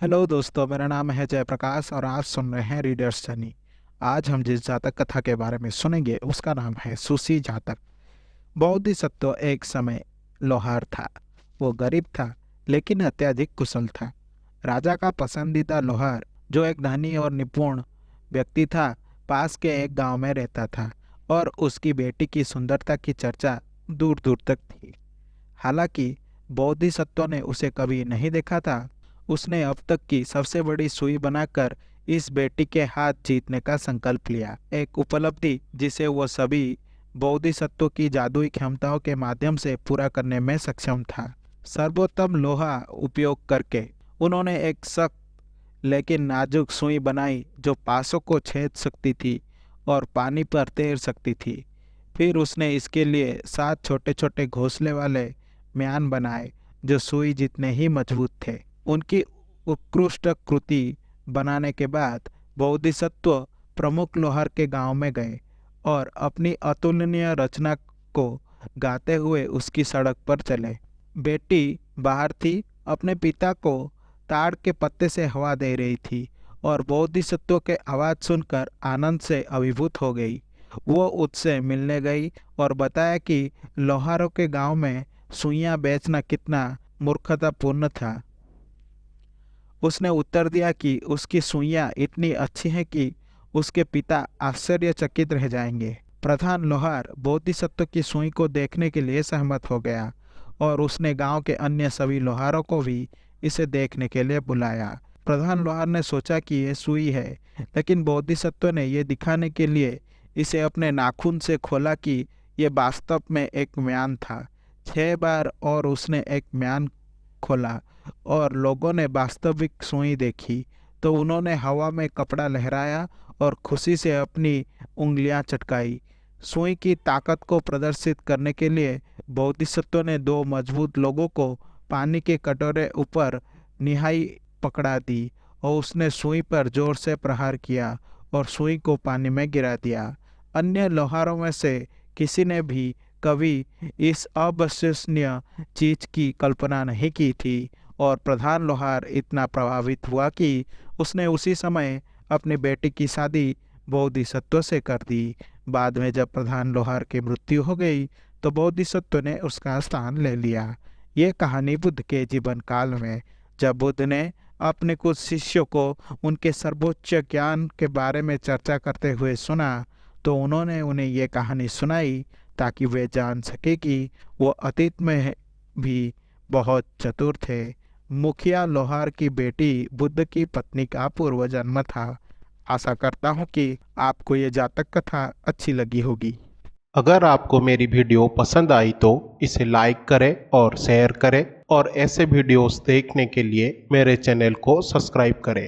Hello दोस्तों, मेरा नाम है जयप्रकाश और आप सुन रहे हैं रीडर्स जर्नी। आज हम जिस जातक कथा के बारे में सुनेंगे उसका नाम है सूसी जातक। बोधिसत्व एक समय लोहार था। वो गरीब था लेकिन अत्यधिक कुशल था। राजा का पसंदीदा लोहार, जो एक धनी और निपुण व्यक्ति था, पास के एक गांव में रहता था और उसकी बेटी की सुंदरता की चर्चा दूर दूर तक थी। हालांकि बोधिसत्व ने उसे कभी नहीं देखा था, उसने अब तक की सबसे बड़ी सुई बनाकर इस बेटी के हाथ जीतने का संकल्प लिया। एक उपलब्धि जिसे वो सभी बोधिसत्व की जादुई क्षमताओं के माध्यम से पूरा करने में सक्षम था। सर्वोत्तम लोहा उपयोग करके उन्होंने एक सख्त लेकिन नाजुक सुई बनाई जो पासों को छेद सकती थी और पानी पर तैर सकती थी। फिर उसने इसके लिए 7 छोटे छोटे घोंसले वाले म्यान बनाए जो सुई जितने ही मजबूत थे। उनकी उत्कृष्ट कृति बनाने के बाद बोधिसत्व प्रमुख लोहार के गांव में गए और अपनी अतुलनीय रचना को गाते हुए उसकी सड़क पर चले। बेटी बाहर थी, अपने पिता को ताड़ के पत्ते से हवा दे रही थी और बोधिसत्व के आवाज सुनकर आनंद से अभिभूत हो गई। वो उससे मिलने गई और बताया कि लोहारों के गांव में सुइयां बेचना कितना मूर्खतापूर्ण था। उसने उत्तर दिया कि उसकी सुइयां इतनी अच्छी हैं कि उसके पिता आश्चर्यचकित रह जाएंगे। प्रधान लोहार बोधिसत्व की सुई को देखने के लिए सहमत हो गया और उसने गांव के अन्य सभी लोहारों को भी इसे देखने के लिए बुलाया। प्रधान लोहार ने सोचा कि यह सुई है, लेकिन बोधिसत्व ने यह दिखाने के लिए इसे अपने नाखून से खोला कि यह वास्तव में एक म्यान था। 6 बार और उसने एक म्यान खोला और लोगों ने वास्तविक सुई देखी तो उन्होंने हवा में कपड़ा लहराया और खुशी से अपनी उंगलियां चटकाई। सुई की ताकत को प्रदर्शित करने के लिए बोधिसत्व ने 2 मजबूत लोगों को पानी के कटोरे ऊपर निहाई पकड़ा दी और उसने सुई पर जोर से प्रहार किया और सुई को पानी में गिरा दिया। अन्य लोहारों में से किसी ने भी कभी इस अविश्वसनीय चीज की कल्पना नहीं की थी और प्रधान लोहार इतना प्रभावित हुआ कि उसने उसी समय अपनी बेटी की शादी बोधिसत्व से कर दी। बाद में जब प्रधान लोहार की मृत्यु हो गई तो बोधिसत्व ने उसका स्थान ले लिया। ये कहानी बुद्ध के जीवन काल में, जब बुद्ध ने अपने कुछ शिष्यों को उनके सर्वोच्च ज्ञान के बारे में चर्चा करते हुए सुना तो उन्होंने उन्हें ये कहानी सुनाई ताकि वे जान सके कि वो अतीत में भी बहुत चतुर थे। मुखिया लोहार की बेटी बुद्ध की पत्नी का पूर्व जन्म था। आशा करता हूँ कि आपको ये जातक कथा अच्छी लगी होगी। अगर आपको मेरी वीडियो पसंद आई तो इसे लाइक करें और शेयर करें और ऐसे वीडियोस देखने के लिए मेरे चैनल को सब्सक्राइब करें।